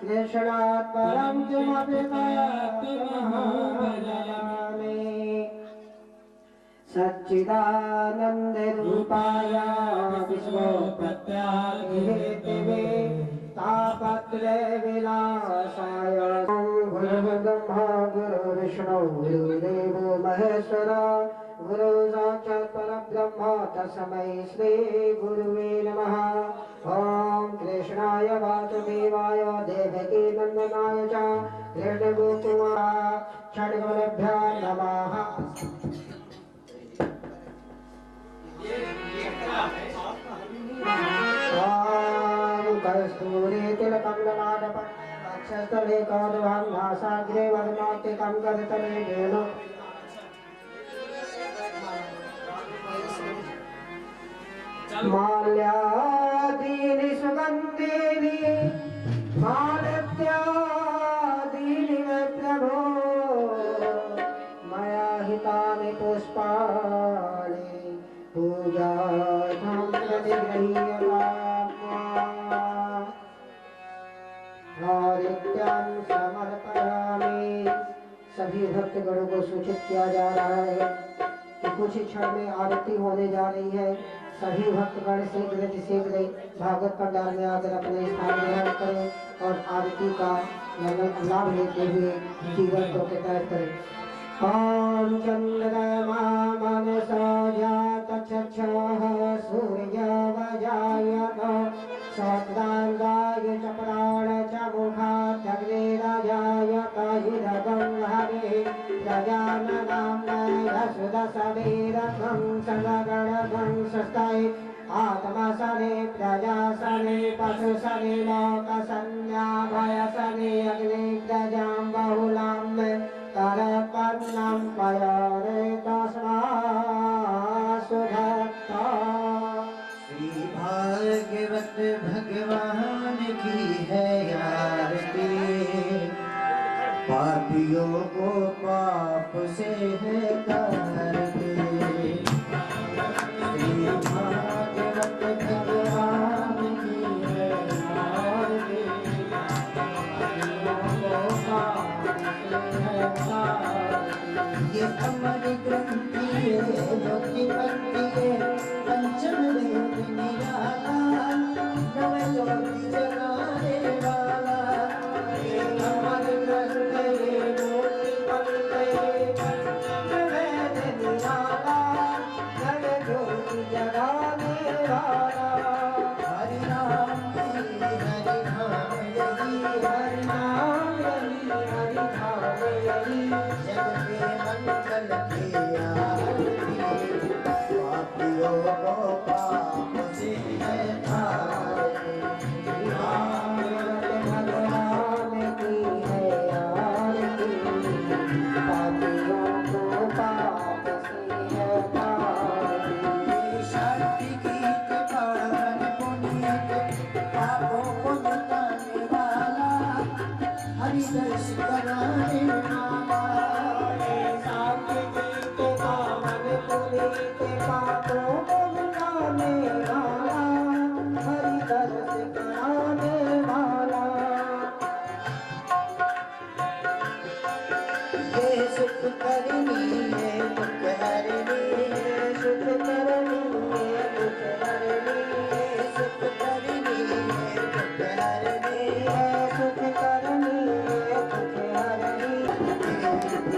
कृष्णात् परं किमपि सच्चिदानंद रूपाय विश्वोत्पत्त्यादिहेतवे तापत्रय विनाशाय गुरुर्ब्रह्मा गुरुर्विष्णु गुरुर्देवो महेश्वरा गुरु साक्षात् परब्रह्म तस्मै श्री गुरुवे नमः। ओम कृष्णाय वासुदेवाय देवकी नंदनाय च कृष्णगोकुमाराय षड्गुणभ्यो नमः। कस्तूरी तिलकं ललाटपट्टे वक्षस्थले कौरवं नासाग्रे वदनोत्थितं करतले वेणु माल्यादीनि सुगन्धीनि मालत्यादीनि मे प्रभो मया हितानि पुष्पाणि पूजार्थं प्रतिगृह्यताम् समर्पयामि। सभी भक्तगणों को सूचित किया जा रहा है कि कुछ ही क्षण में आरती होने जा रही है। सभी भक्तगण शीघ्र भागवत पंडाल में आकर अपने स्थान ग्रहण करें और आरती का लाभ लेते हुए जीवन को कृतार्थ करें। ओम चंद्रमा मनसा जात चक्षुः सूर्यवजायत सत्रांगाय च प्राण च मुखात् अग्निराजायत हिरगं हरे प्रजाननां सुदशवीरं सगणगं सस्ताय आत्मसने प्रजासने पशुसने लोकसन्न्याभयसने अग्निग्रजां बहुलां करपन्नं पयरे तस्मासुधत्ता। श्री भागवत भगवान की है आरती, पापियों को पाप से है तारती। श्री भागवत भगवान की है आरती, पापियों को पाप से है तारती। ये अमर ग्रंथि है भक्ति पंथी है पंचम वेद निराला नव ज्योति जगाने वाला। ये अमर ग्रंथ है भक्ति पंथी है पंचम वेद निराला नव ज्योति जगाने वाला। हरि नाम यही हरि नाम यही हरि नाम यही हरि नाम यही जग के मंगल की आरती, पापियों को पाप से है तारती। भागवत भगवान की है आरती, पापियों को पाप से है तारती। शांति गीत पावन पुनीत पापों को मिटाने वाला, हरि दर्श कराने वाला। शांति गीत पावन पुनीत पापों को मिटाने वाला, हरि दर्श कराने वाला। ये सुख करनी है दुख हरनी है, सुख करनी है दुख हरनी ये सुख करनी है दुख हरनी है, सुख करनी है दुख हरनी।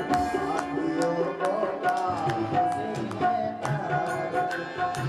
पापियों को पाप से है तारती।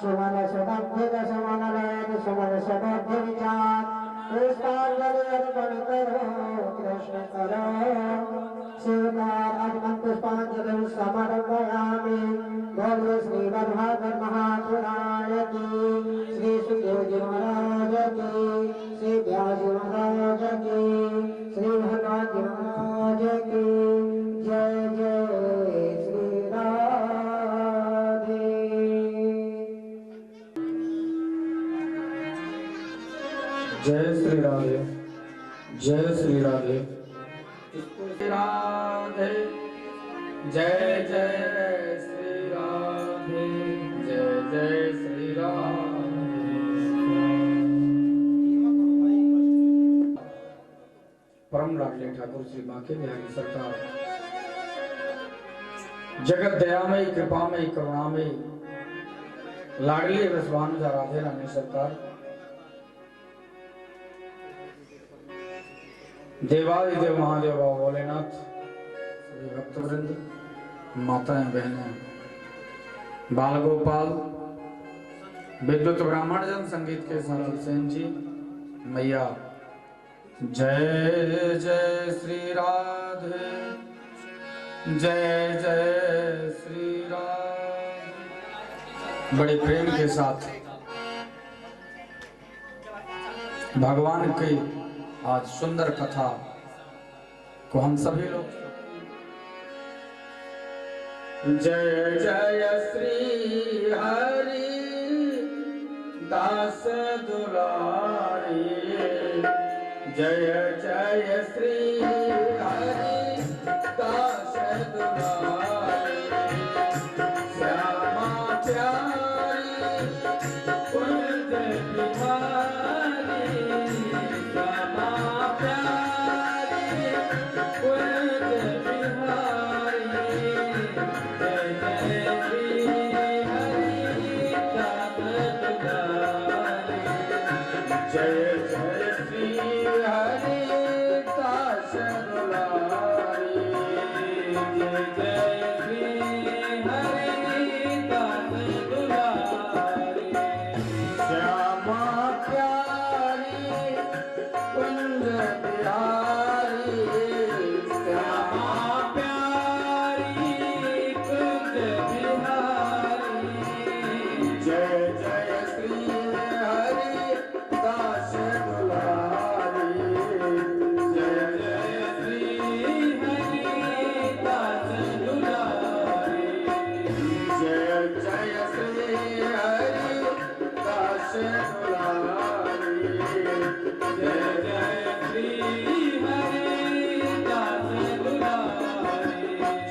सुमन सदब्ध सुमन वेद सुमन सदब्ध विचार पुष्पांजलि अर्पण करो कृष्ण करो शिवकार अर्पण पुष्पांजलि समर्पयामि। बोलो श्री वरभागर महापुराण की, श्री सुखदेव जी महाराज की, श्री व्यास जी महाराज की, श्री हनुमान जी महाराज की जय जय श्री राधे। जय श्री राधे, जय श्री राधे, श्री राधे, जय जय श्री राधे, जय जय श्री राधे। परम लाडले ठाकुर श्री बांके बिहारी सरकार जगत दयामयी कृपामयी करुणामयी लाडली रसवानुजा राधे रानी सरकार देवादिदेव महादेव बाबा भोलेनाथ सभी भक्तवृंद माताएं बहनें बाल गोपाल विद्युत ब्राह्मण जन संगीत के साथी सेन जी मैया जय जय श्री राधे, जय जय श्री राधे। बड़े प्रेम के साथ भगवान की आज सुंदर कथा को हम सभी लोग जय जय श्री हरि दास दुलारी, जय जय श्री हरि दास दुलारी, श्यामा प्यारी कुंज बिहारी, श्यामा प्यारी कुंज बिहारी, जय जय श्री हरि दास दुलारी, जय जय श्री हरि दास दुलारी, जय जय श्री हरि दास दुलारी, श्यामा प्यारी कुंज बिहारी, श्यामा प्यारी कुंज बिहारी, जय जय श्री हरि दास दुलारी, जय जय श्री हरि दास दुलारी, जय जय श्री हरि दास दुलारी, जय जय श्री हरि दास दुलारी,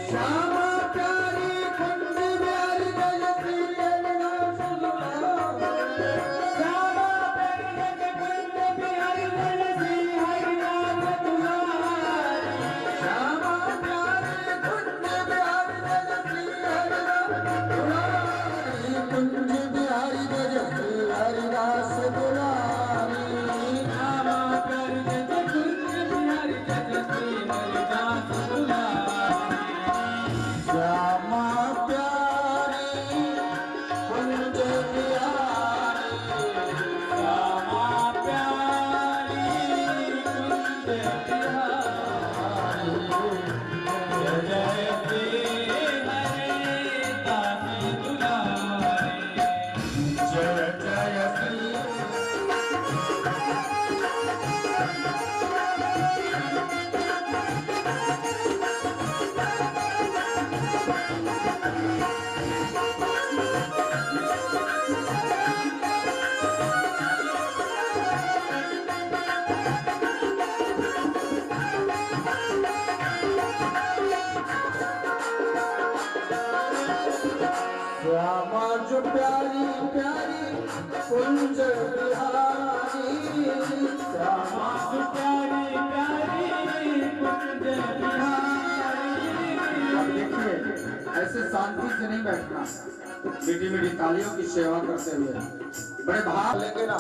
श्यामा प्यारी कुंज बिहारी, जय श्री हरि दास दुलारी, श्यामा प्यारी कुंज बिहारी, जय श्री हरि दास दुलारी, श्यामा प्यारी कुंज बिहारी, जय श्री हरि दास दुलारी, कुंज बिहारी जय श्री हरि दास दुलारी, श्यामा प्यारी जय कुंज बिहारी, जय श्री हरि दास दुलारी, श्यामा प्यारी कुंज बिहारी, श्यामा प्यारी कुंज बिहारी, जय जय श्री हरि दास दुलारी, जय जय श्री श्यामा जो प्यारी प्यारी कुंज बिहारी, श्यामा जो प्यारी प्यारी कुंज बिहारी। अब देखिए ऐसे शांति से नहीं बैठना, मीठी मीठी तालियों की सेवा करते हुए बड़े भाव लेंगे ना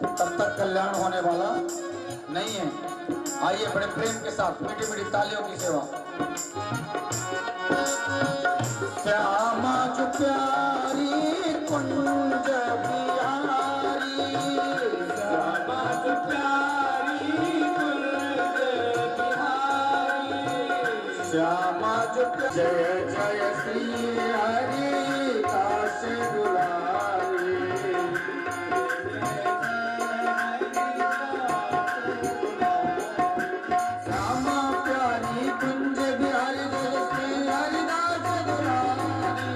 तब तक कल्याण होने वाला नहीं है। आइए बड़े प्रेम के साथ मीठी मीठी तालियों की सेवा। श्यामा जो प्यारी कुंज जय जय श्री हरि दास दुलारी। श्यामा प्यारी कुंज बिहारी जय श्री हरिदास दुलारी।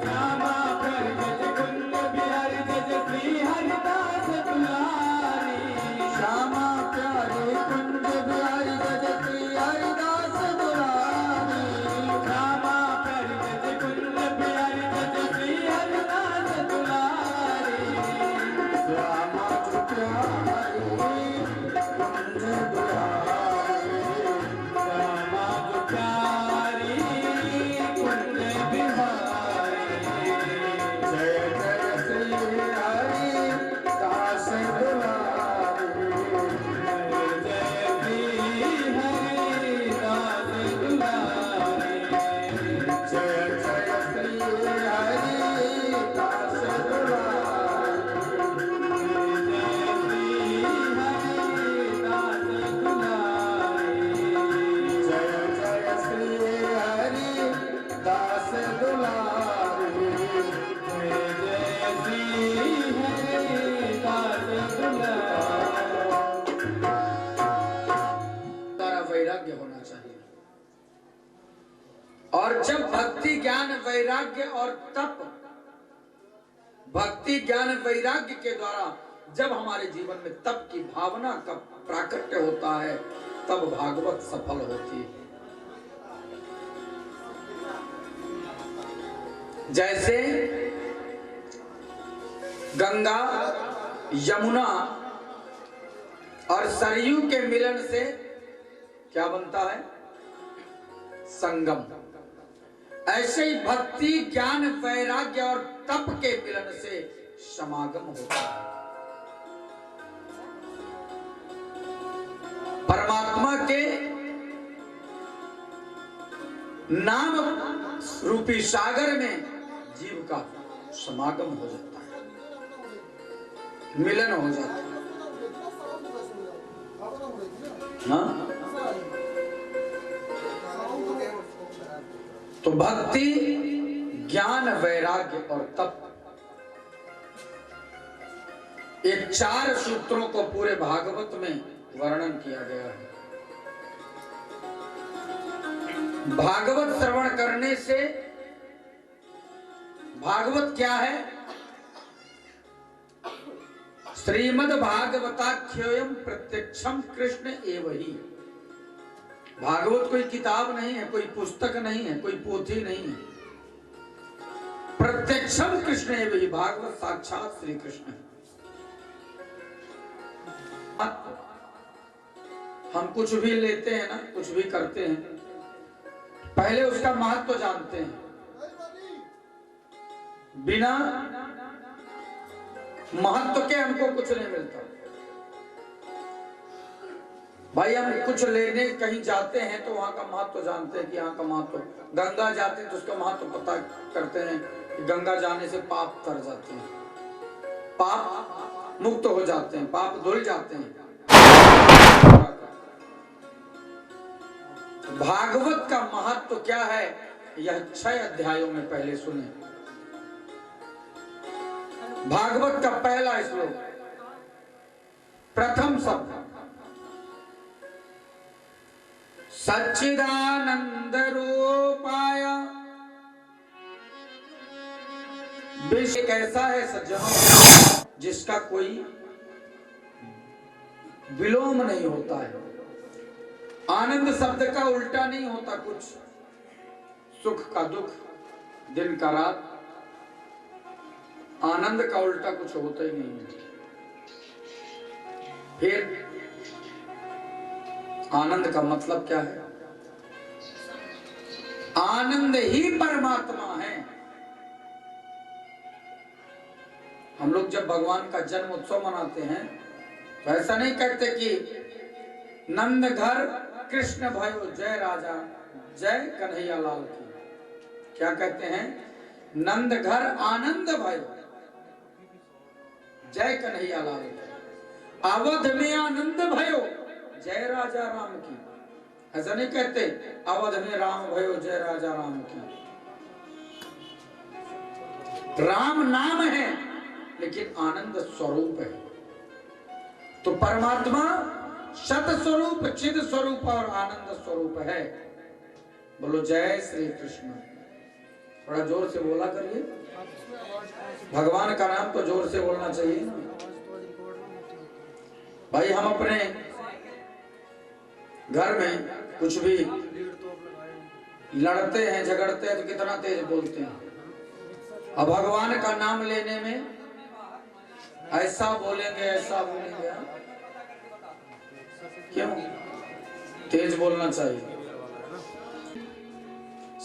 श्यामा प्यारी जय कुंज बिहारी जय श्री हरिदास दुलारी। श्यामा प्यारी कुंज बिहारी जय श्री हरिदास दुलारी। श्यामा प्यारी जय कुंज बिहारी जय श्री हरिदास दुलारी। श्यामा प्यारी कुंज बिहारी। श्यामा प्यारी कुंज बिहारी। जय जय श्री हरि दास दुलारी। जय श्री हरि दास दुलारी। जय जय श्री हरि दास दुलारी। जय जय श्री हरि दास दुलारी। जय जय श्री हरि दास दुलारी। तारा वैराग्य होना चाहिए। और जब भक्ति ज्ञान वैराग्य और तप, भक्ति ज्ञान वैराग्य के द्वारा जब हमारे जीवन में तप की भावना का प्राकट्य होता है, तब भागवत सफल होती है। जैसे गंगा यमुना और सरयू के मिलन से क्या बनता है? संगम। ऐसे ही भक्ति ज्ञान वैराग्य और तप के मिलन से समागम होता है। परमात्मा के नाम रूपी सागर में जीव का समागम हो जाता है, मिलन हो जाता है। हाँ? तो भक्ति ज्ञान वैराग्य और तप, ये 4 सूत्रों को पूरे भागवत में वर्णन किया गया है। भागवत श्रवण करने से, भागवत क्या है? श्रीमद् भागवताख्योयम प्रत्यक्षम कृष्ण एव ही। भागवत कोई किताब नहीं है, कोई पुस्तक नहीं है, कोई पोथी नहीं है। प्रत्यक्षम कृष्ण एव ही, भागवत साक्षात श्री कृष्ण है। हम कुछ भी लेते हैं ना, कुछ भी करते हैं, पहले उसका महत्व जानते हैं। बिना महत्व के हमको कुछ नहीं मिलता। भाई हम कुछ लेने कहीं जाते हैं तो वहां का महत्व जानते हैं कि यहाँ का महत्व। गंगा जाते हैं तो उसका महत्व पता करते हैं कि गंगा जाने से पाप तर जाते हैं, पाप मुक्त हो जाते हैं, पाप धुल जाते हैं। भागवत का महत्व क्या है, यह 6 अध्यायों में पहले सुने। भागवत का पहला श्लोक, प्रथम शब्द, सच्चिदानंद रूपाय। विश्व एक ऐसा है सज्जनों जिसका कोई विलोम नहीं होता है। आनंद शब्द का उल्टा नहीं होता कुछ, सुख का दुख, दिन का रात। आनंद का उल्टा कुछ होता ही नहीं है। फिर आनंद का मतलब क्या है? आनंद ही परमात्मा है। हम लोग जब भगवान का जन्म उत्सव मनाते हैं तो ऐसा नहीं कहते कि नंद घर कृष्ण भयो जय राजा जय कन्हैया लाल की। क्या कहते हैं? नंद घर आनंद भयो जय कन्हैया लाल की। अवध में आनंद भयो जय राजा राम की। ऐसा नहीं कहते अवध में राम भयो जय राजा राम की। राम नाम है लेकिन आनंद स्वरूप है। तो परमात्मा सत स्वरूप, चिद स्वरूप और आनंद स्वरूप है। बोलो जय श्री कृष्ण। थोड़ा जोर से बोला करिए, भगवान का नाम तो जोर से बोलना चाहिए ना भाई। हम अपने घर में कुछ भी लड़ते हैं, झगड़ते हैं तो कितना तेज बोलते हैं, और भगवान का नाम लेने में ऐसा बोलेंगे, ऐसा बोलेंगे। क्यों तेज बोलना चाहिए?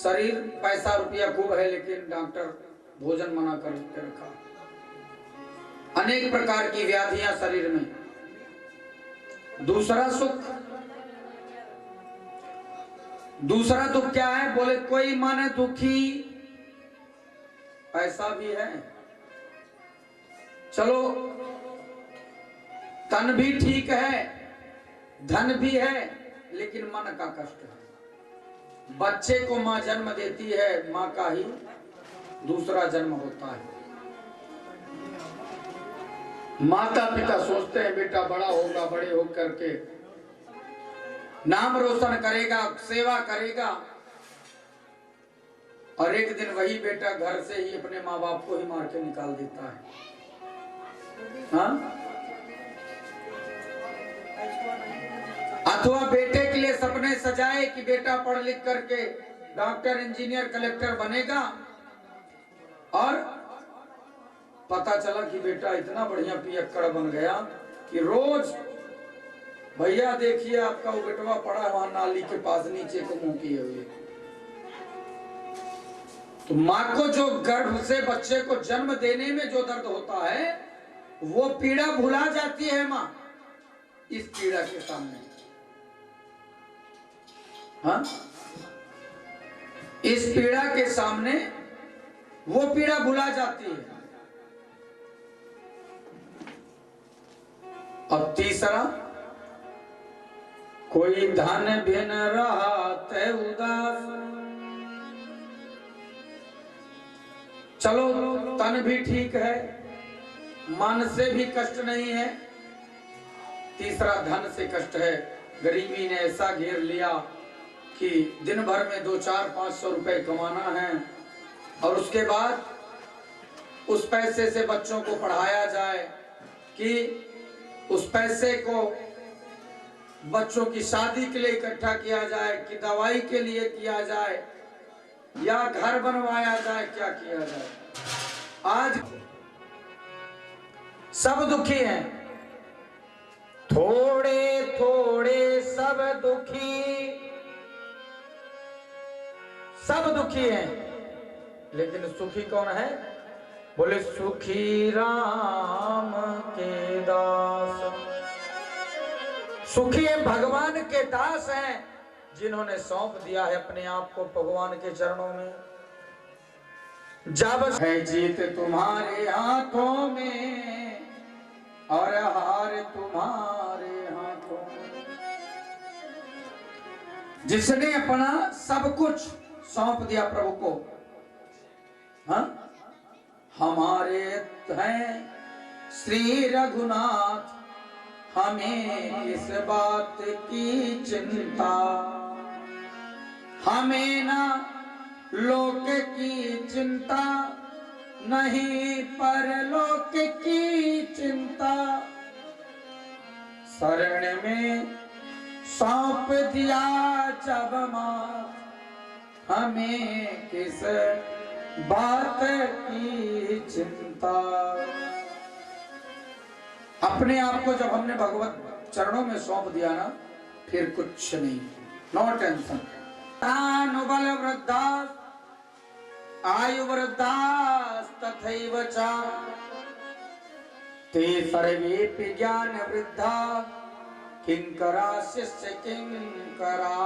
शरीर पैसा रुपया खूब है लेकिन डॉक्टर भोजन मना करके रखा। अनेक प्रकार की व्याधियां शरीर में। दूसरा सुख, दूसरा दुख क्या है? बोले कोई माने दुखी, पैसा भी है, चलो तन भी ठीक है, धन भी है, लेकिन मन का कष्ट है। बच्चे को मां जन्म देती है, मां का ही दूसरा जन्म होता है। माता पिता सोचते हैं बेटा बड़ा होगा, बड़े होकर के नाम रोशन करेगा, सेवा करेगा, और एक दिन वही बेटा घर से ही अपने माँ बाप को ही मार के निकाल देता है। हाँ? अथवा बेटे के लिए सपने सजाए कि बेटा पढ़ लिख करके डॉक्टर, इंजीनियर, कलेक्टर बनेगा, और पता चला कि बेटा इतना बढ़िया पियक्कड़ बन गया कि रोज भैया देखिए आपका वो बेटवा पड़ा वहां नाली के पास नीचे को मुंह किए हुए। तो माँ को जो गर्भ से बच्चे को जन्म देने में जो दर्द होता है वो पीड़ा भुला जाती है माँ इस पीड़ा के सामने। हाँ? इस पीड़ा के सामने वो पीड़ा भुला जाती है। अब तीसरा, कोई धन बिन रहत उदास। चलो तन भी ठीक है, मन से भी कष्ट नहीं है, तीसरा धन से कष्ट है। गरीबी ने ऐसा घेर लिया कि दिन भर में 200-400-500 रुपए कमाना है, और उसके बाद उस पैसे से बच्चों को पढ़ाया जाए, कि उस पैसे को बच्चों की शादी के लिए इकट्ठा किया जाए, कि दवाई के लिए किया जाए, या घर बनवाया जाए, क्या किया जाए। आज सब दुखी हैं, थोड़े थोड़े सब दुखी, सब दुखी हैं, लेकिन सुखी कौन है? बोले सुखी राम के दास। सुखी भगवान के दास हैं जिन्होंने सौंप दिया है अपने आप को भगवान के चरणों में। जब है जीत तुम्हारे हाथों में और हार तुम्हारे हाथों में। जिसने अपना सब कुछ सौंप दिया प्रभु को, हाँ? हमारे हैं श्री रघुनाथ, हमें किस बात की चिंता, हमें ना लोक की चिंता, नहीं परलोक की चिंता। शरण में सौंप दिया जब मां, हमें किस बात की चिंता। अपने आप को जब हमने भगवत चरणों में सौंप दिया ना, फिर कुछ नहीं, नो टेंशन। अनुबल वृद्धास आयु वृद्धास तथैव च ते सर्वेपि ज्ञान वृद्धा किंकरा शिष्य किंकरा।